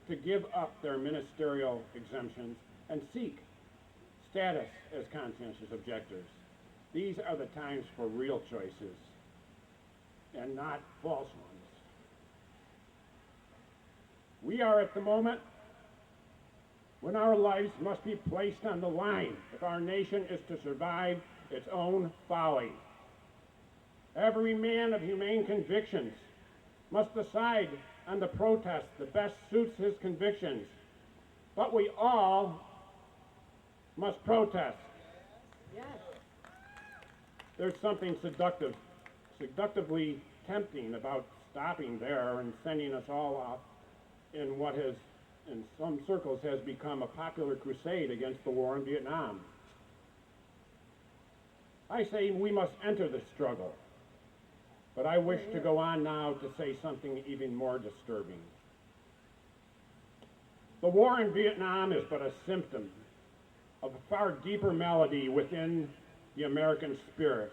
Speaker 2: to give up their ministerial exemptions and seek status as conscientious objectors. These are the times for real choices and not false ones. We are at the moment when our lives must be placed on the line if our nation is to survive its own folly. Every man of humane convictions must decide on the protest that best suits his convictions. But we all must protest.
Speaker 5: Yes.
Speaker 2: There's something seductively tempting about stopping there and sending us all off in what has, in some circles, has become a popular crusade against the war in Vietnam. I say we must enter the struggle, but I wish to go on now to say something even more disturbing. The war in Vietnam is but a symptom of a far deeper melody within the American spirit.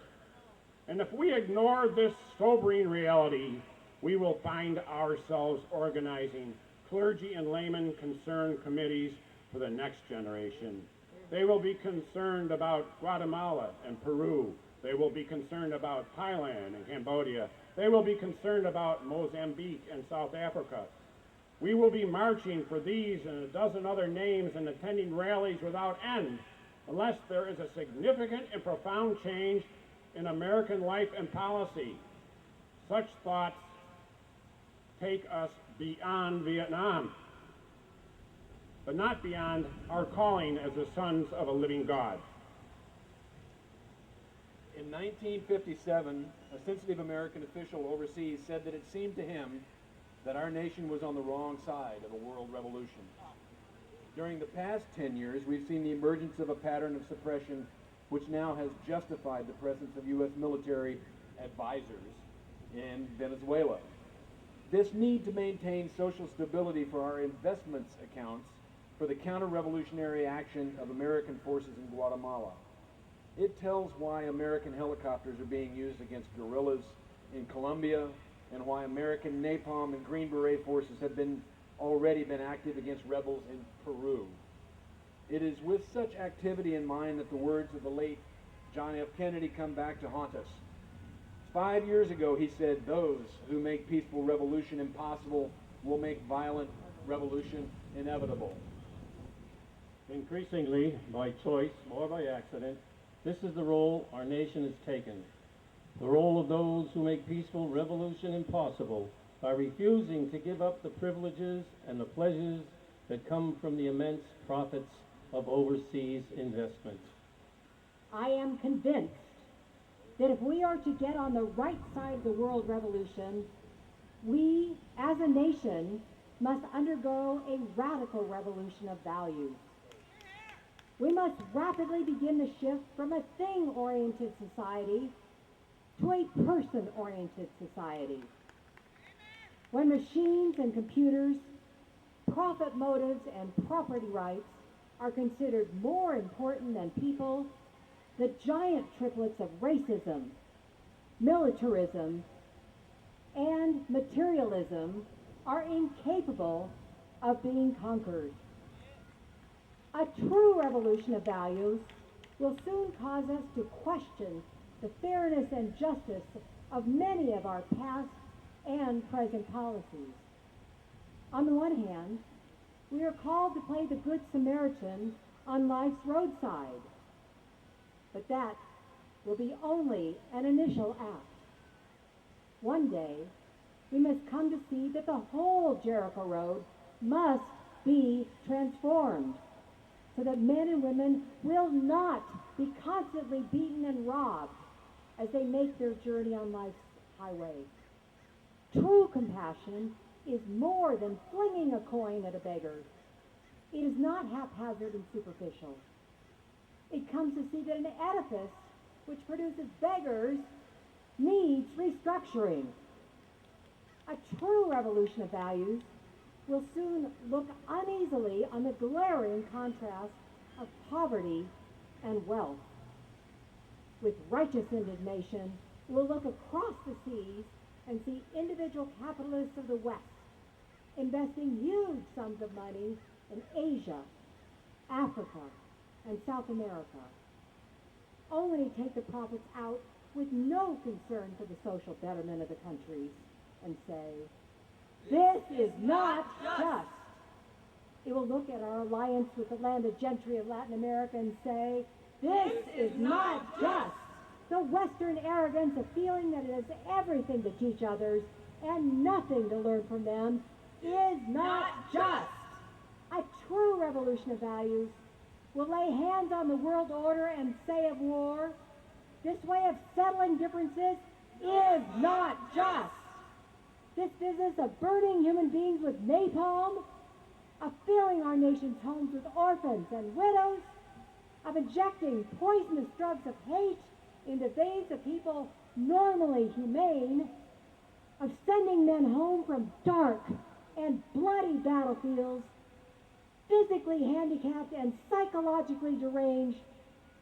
Speaker 2: And if we ignore this sobering reality, we will find ourselves organizing clergy and laymen concerned committees for the next generation. They will be concerned about Guatemala and Peru. They will be concerned about Thailand and Cambodia. They will be concerned about Mozambique and South Africa. We will be marching for these and a dozen other names and attending rallies without end, unless there is a significant and profound change in American life and policy. Such thoughts take us beyond Vietnam, but not beyond our calling as the sons of a living God.
Speaker 8: In 1957, a sensitive American official overseas said that it seemed to him that our nation was on the wrong side of a world revolution. During the past 10 years, we've seen the emergence of a pattern of suppression which now has justified the presence of U.S. military advisors in Venezuela. This need to maintain social stability for our investments accounts for the counter-revolutionary action of American forces in Guatemala. It tells why American helicopters are being used against guerrillas in Colombia, and why American napalm and Green Beret forces have already been active against rebels in Peru. It is with such activity in mind that the words of the late John F. Kennedy come back to haunt us. 5 years ago, he said, "Those who make peaceful revolution impossible will make violent revolution inevitable."
Speaker 13: Increasingly, by choice or by accident, this is the role our nation has taken. The role of those who make peaceful revolution impossible by refusing to give up the privileges and the pleasures that come from the immense profits of overseas investment.
Speaker 5: I am convinced that if we are to get on the right side of the world revolution, we, as a nation, must undergo a radical revolution of values. We must rapidly begin the shift from a thing-oriented society to a person-oriented society. When machines and computers, profit motives, and property rights are considered more important than people, the giant triplets of racism, militarism, and materialism are incapable of being conquered. A true revolution of values will soon cause us to question the fairness and justice of many of our past and present policies. On the one hand, we are called to play the Good Samaritan on life's roadside, but that will be only an initial act. One day, we must come to see that the whole Jericho Road must be transformed so that men and women will not be constantly beaten and robbed as they make their journey on life's highway. True compassion is more than flinging a coin at a beggar. It is not haphazard and superficial. It comes to see that an edifice which produces beggars needs restructuring. A true revolution of values will soon look uneasily on the glaring contrast of poverty and wealth. With righteous indignation, we'll look across the seas and see individual capitalists of the West investing huge sums of money in Asia, Africa, and South America, only to take the profits out with no concern for the social betterment of the countries and say, "This is not just." It will look at our alliance with the landed gentry of Latin America and say, "This is not just." The Western arrogance of feeling that it has everything to teach others and nothing to learn from them is not just. A true revolution of values will lay hands on the world order and say of war, this way of settling differences is not just. This business of burning human beings with napalm, of filling our nation's homes with orphans and widows, of injecting poisonous drugs of hate into veins of people normally humane, of sending men home from dark and bloody battlefields, physically handicapped and psychologically deranged,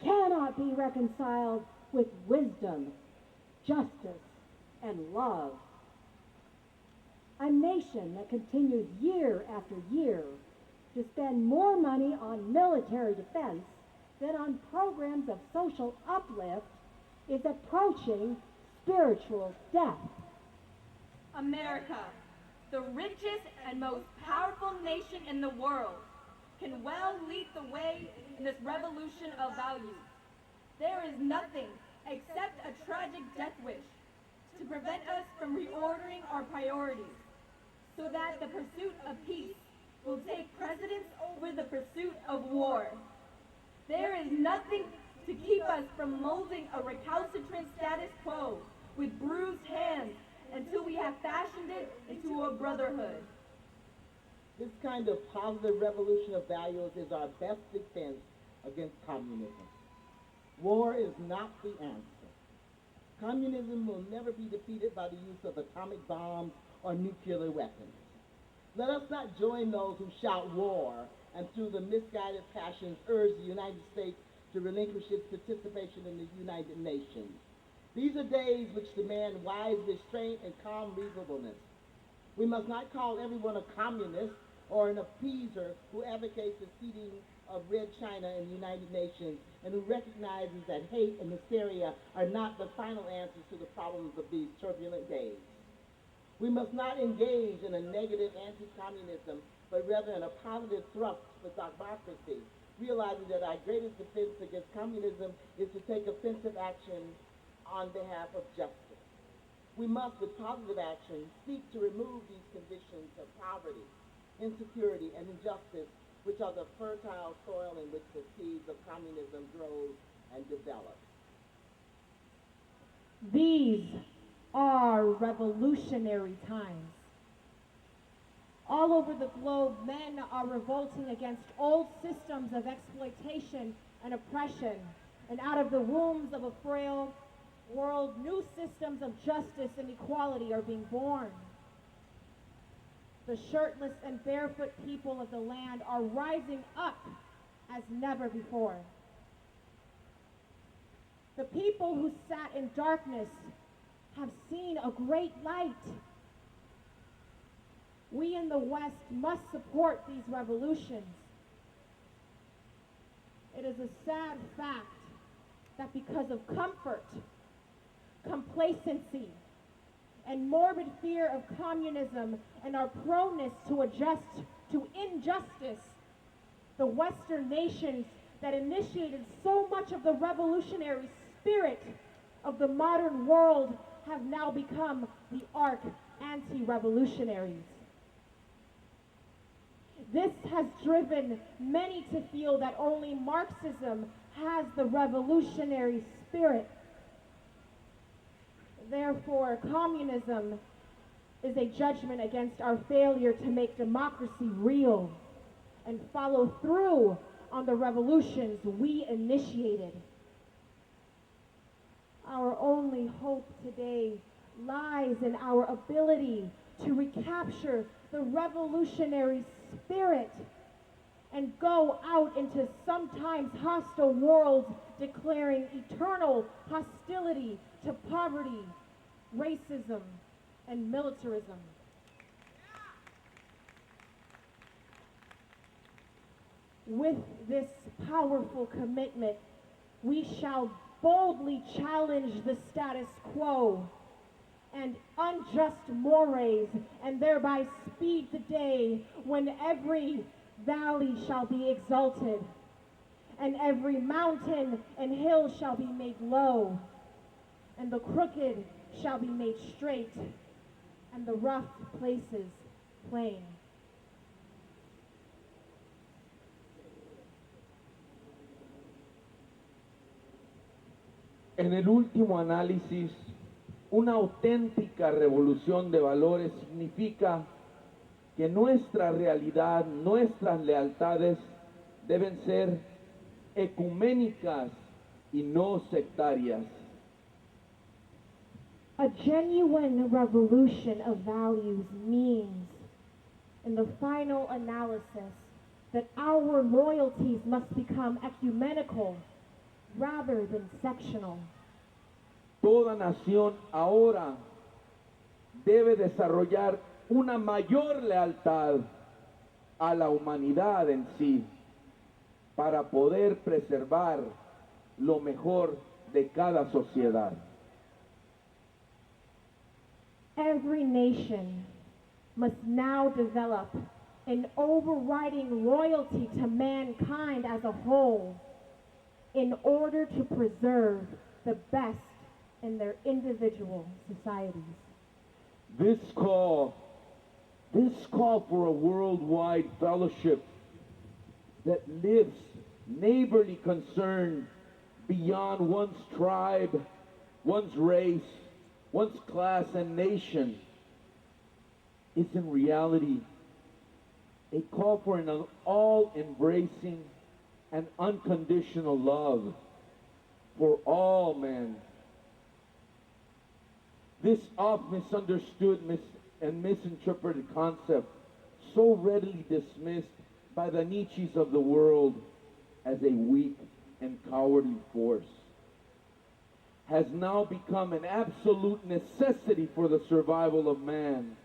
Speaker 5: cannot be reconciled with wisdom, justice, and love. A nation that continues year after year to spend more money on military defense than on programs of social uplift is approaching spiritual death.
Speaker 12: America, the richest and most powerful nation in the world, can well lead the way in this revolution of values. There is nothing except a tragic death wish to prevent us from reordering our priorities so that the pursuit of peace will take precedence over the pursuit of war. There is nothing to keep us from molding a recalcitrant status quo with bruised hands until we have fashioned it into a brotherhood.
Speaker 1: This kind of positive revolution of values is our best defense against communism. War is not the answer. Communism will never be defeated by the use of atomic bombs or nuclear weapons. Let us not join those who shout war and through the misguided passions urge the United States to relinquish its participation in the United Nations. These are days which demand wise restraint and calm reasonableness. We must not call everyone a communist or an appeaser who advocates the seating of Red China in the United Nations and who recognizes that hate and hysteria are not the final answers to the problems of these turbulent days. We must not engage in a negative anti-communism, but rather in a positive thrust for democracy, realizing that our greatest defense against communism is to take offensive action on behalf of justice. We must, with positive action, seek to remove these conditions of poverty, insecurity, and injustice, which are the fertile soil in which the seeds of communism grows and develop.
Speaker 6: These are revolutionary times. All over the globe, men are revolting against old systems of exploitation and oppression, and out of the wombs of a frail world, new systems of justice and equality are being born. The shirtless and barefoot people of the land are rising up as never before. The people who sat in darkness have seen a great light. We in the West must support these revolutions. It is a sad fact that because of comfort, complacency, and morbid fear of communism and our proneness to adjust to injustice, the Western nations that initiated so much of the revolutionary spirit of the modern world have now become the arch anti-revolutionaries. This has driven many to feel that only Marxism has the revolutionary spirit. Therefore, communism is a judgment against our failure to make democracy real and follow through on the revolutions we initiated. Our only hope today lies in our ability to recapture the revolutionary spirit and go out into sometimes hostile worlds declaring eternal hostility to poverty, racism, and militarism. With this powerful commitment, we shall boldly challenge the status quo and unjust mores, and thereby speed the day when every valley shall be exalted, and every mountain and hill shall be made low, and the crooked shall be made straight, and the rough places plain.
Speaker 4: En el último análisis, una auténtica revolución de valores significa que nuestra realidad, nuestras lealtades deben ser ecuménicas y no sectarias.
Speaker 6: A genuine revolution of values means, in the final analysis, that our loyalties must become ecumenical rather than sectional.
Speaker 4: Toda nación ahora debe desarrollar una mayor lealtad a la humanidad en sí para poder preservar lo mejor de cada sociedad.
Speaker 6: Every nation must now develop an overriding loyalty to mankind as a whole in order to preserve the best in their individual societies.
Speaker 4: This call for a worldwide fellowship that lives neighborly concern beyond one's tribe, one's race, one's class and nation is in reality a call for an all-embracing and unconditional love for all men. This oft-misunderstood and misinterpreted concept, so readily dismissed by the Nietzsches of the world as a weak and cowardly force, has now become an absolute necessity for the survival of man.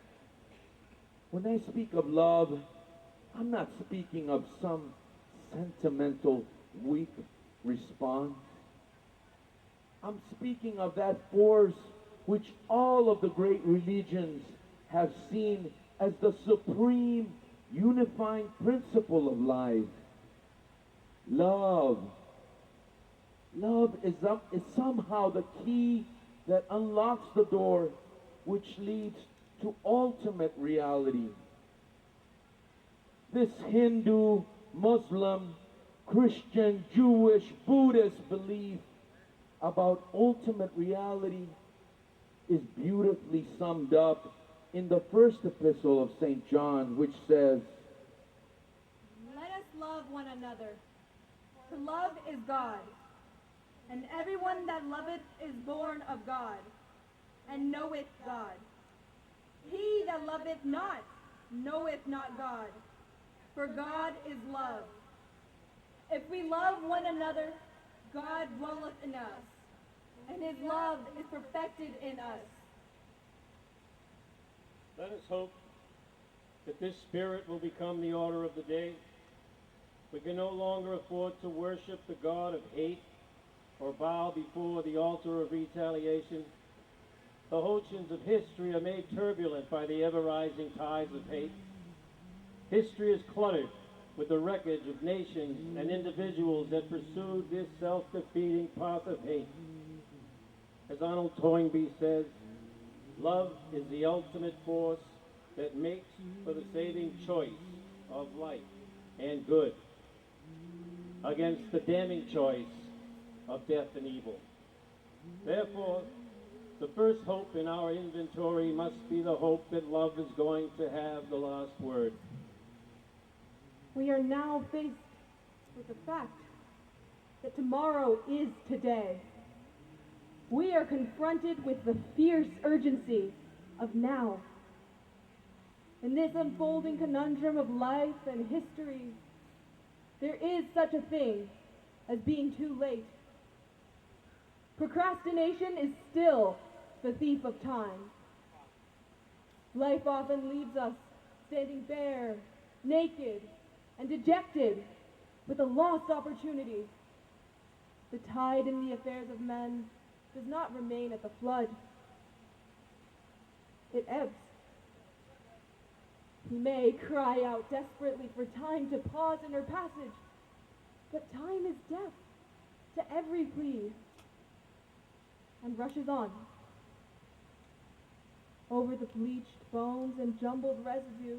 Speaker 4: When I speak of love, I'm not speaking of some sentimental, weak response. I'm speaking of that force which all of the great religions have seen as the supreme unifying principle of life. Love. Love is somehow the key that unlocks the door which leads to ultimate reality. This Hindu, Muslim, Christian, Jewish, Buddhist belief about ultimate reality is beautifully summed up in the first epistle of St. John, which says,
Speaker 12: Let us love one another, for love is God, and everyone that loveth is born of God, and knoweth God. He that loveth not knoweth not God, for God is love. If we love one another, God dwelleth in us, and his love is perfected in us.
Speaker 13: Let us hope that this spirit will become the order of the day. We can no longer afford to worship the God of hate or bow before the altar of retaliation. The oceans of history are made turbulent by the ever-rising tides of hate. History is cluttered with the wreckage of nations and individuals that pursued this self-defeating path of hate. As Arnold Toynbee says, love is the ultimate force that makes for the saving choice of life and good against the damning choice of death and evil. Therefore, the first hope in our inventory must be the hope that love is going to have the last word.
Speaker 12: We are now faced with the fact that tomorrow is today. We are confronted with the fierce urgency of now. In this unfolding conundrum of life and history, there is such a thing as being too late. Procrastination is still the thief of time. Life often leaves us standing bare, naked, and dejected with a lost opportunity. The tide in the affairs of men does not remain at the flood. It ebbs. We may cry out desperately for time to pause in her passage, but time is deaf to every plea and rushes on. Over the bleached bones and jumbled residue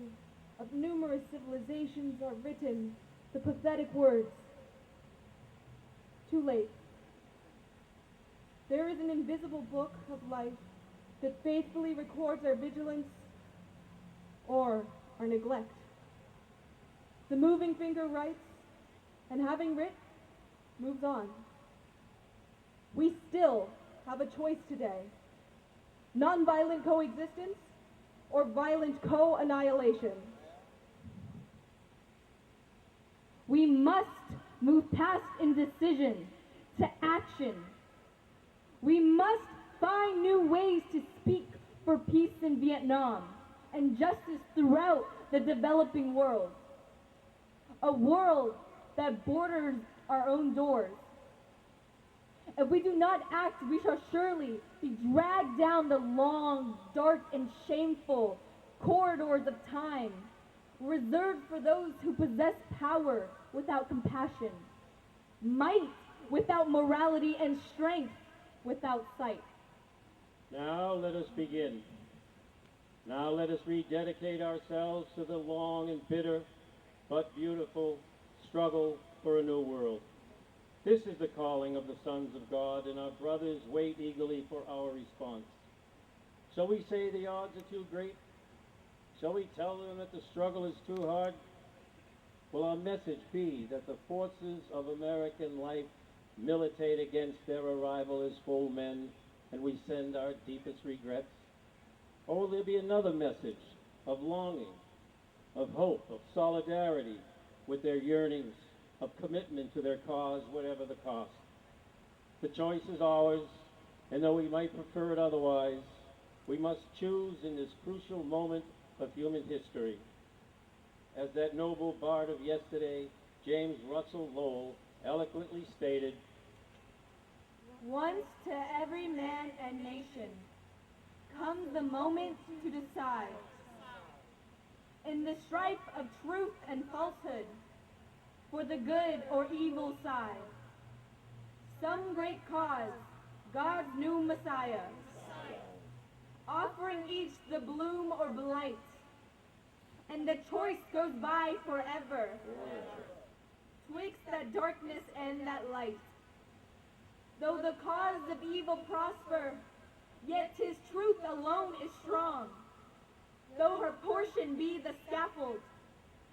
Speaker 12: of numerous civilizations are written the pathetic words, too late. There is an invisible book of life that faithfully records our vigilance or our neglect. The moving finger writes, and having writ, moves on. We still have a choice today: nonviolent coexistence or violent co-annihilation.
Speaker 7: We must move past indecision to action. We must find new ways to speak for peace in Vietnam and justice throughout the developing world. A world that borders our own doors. If we do not act, we shall surely be dragged down the long, dark, and shameful corridors of time, reserved for those who possess power without compassion, might without morality, and strength without sight.
Speaker 13: Now let us begin. Now let us rededicate ourselves to the long and bitter but beautiful struggle for a new world. This is the calling of the sons of God, and our brothers wait eagerly for our response. Shall we say the odds are too great? Shall we tell them that the struggle is too hard? Will our message be that the forces of American life militate against their arrival as full men, and we send our deepest regrets? Or will there be another message of longing, of hope, of solidarity with their yearnings, of commitment to their cause, whatever the cost? The choice is ours, and though we might prefer it otherwise, we must choose in this crucial moment of human history. As that noble bard of yesterday, James Russell Lowell, eloquently stated,
Speaker 6: "Once to every man and nation comes the moment to decide. In the strife of truth and falsehood, for the good or evil side, some great cause, God's new Messiah, offering each the bloom or blight, and the choice goes by forever, twixt that darkness and that light. Though the cause of evil prosper, yet 'tis truth alone is strong. Though her portion be the scaffold,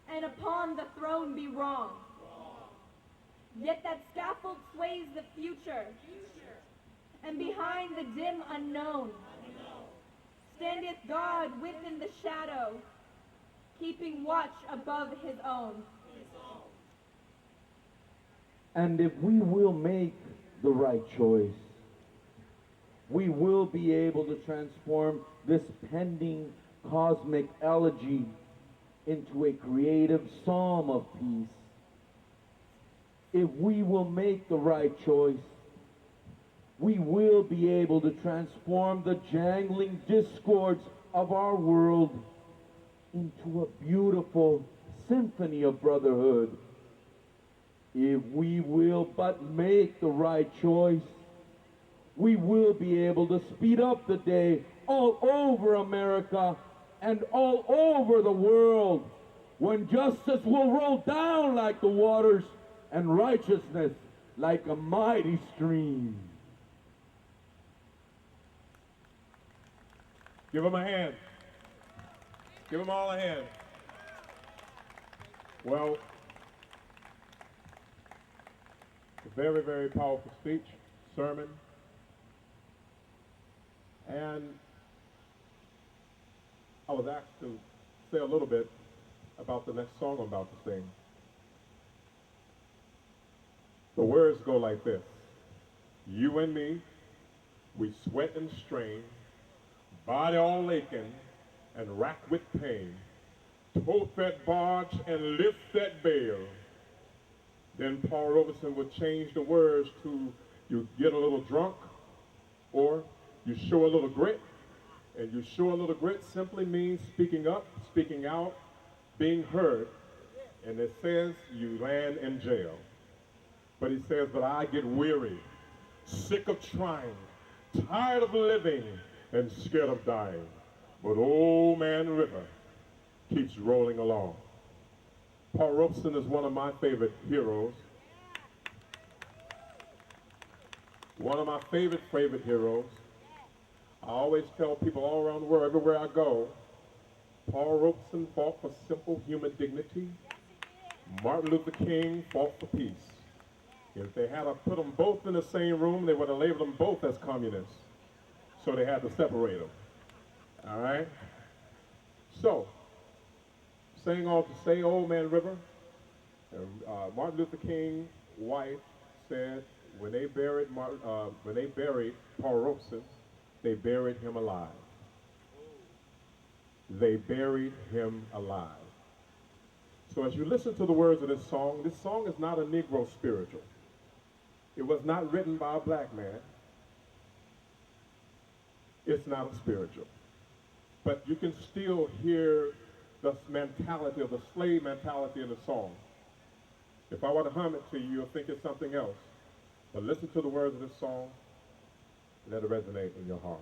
Speaker 6: and upon the throne be wrong, yet that scaffold sways the future, and behind the dim unknown standeth God within the shadow, keeping watch above his own."
Speaker 4: And if we will make the right choice, we will be able to transform this pending cosmic elegy into a creative psalm of peace. If we will make the right choice, we will be able to transform the jangling discords of our world into a beautiful symphony of brotherhood. If we will but make the right choice, we will be able to speed up the day all over America and all over the world, when justice will roll down like the waters and righteousness like a mighty stream.
Speaker 3: Give them a hand. Give them all a hand. Well, a very, very powerful speech, sermon. And I was asked to say a little bit about the next song I'm about to sing. The words go like this: you and me, we sweat and strain, body all aching and racked with pain, tote that barge and lift that bale. Then Paul Robeson would change the words to you get a little drunk, or you show a little grit. And you show a little grit simply means speaking up, speaking out, being heard. And it says you land in jail. But he says, but I get weary, sick of trying, tired of living, and scared of dying. But Old Man River keeps rolling along. Paul Robeson is one of my favorite heroes. One of my favorite heroes. I always tell people all around the world, everywhere I go, Paul Robeson fought for simple human dignity. Martin Luther King fought for peace. If they had to put them both in the same room, they would have labeled them both as communists. So they had to separate them. All right? So, saying all to say, Old Man River, Martin Luther King's wife said when they buried Paul Robeson, they buried him alive. They buried him alive. So as you listen to the words of this song is not a Negro spiritual. It was not written by a black man. It's not a spiritual. But you can still hear the mentality of the slave mentality in the song. If I were to hum it to you, you'll think it's something else. But listen to the words of this song, let it resonate in your heart.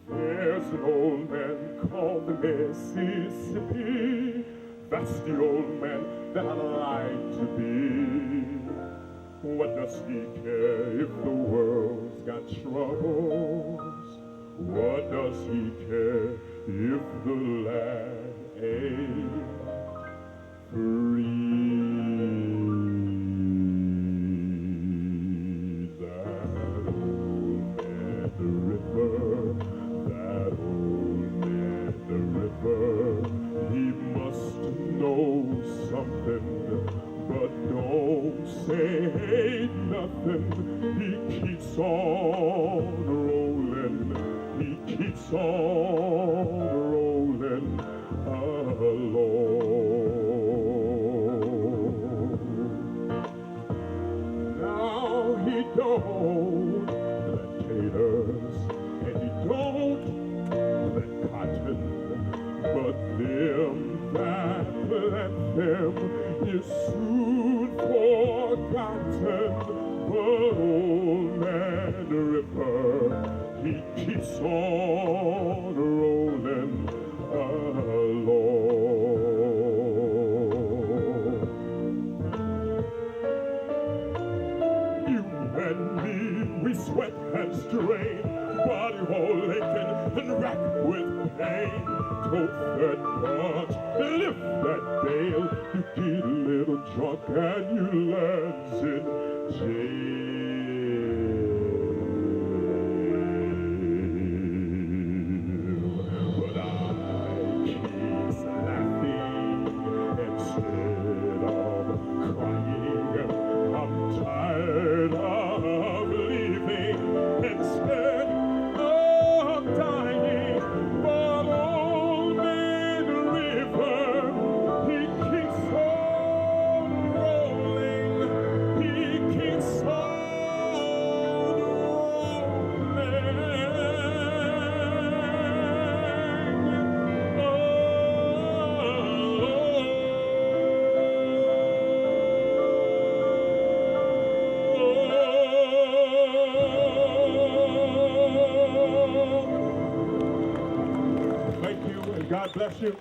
Speaker 3: There's an old man called the Mississippi. That's the old man that I like to be. What does he care if the world's got troubles? What does he care if the land ain't free? That old man, the river, that old man, the river, he must know something, but don't say nothing. He keeps on rolling, he keeps on rolling along. Now he don't plant taters, and he don't plant cotton, but them that plant them is soon forgotten. But old man Ripper, he keeps on rolling along. You and me, we sweat and strain, body all aching and racked with pain. Tote that barge, lift that bale, you get a little drunk and you lands in jail. But I keep laughing instead of crying. I'm tired of leaving instead of dying. But old man River, he keeps on rolling. He keeps on rolling. Thank you, and God bless you.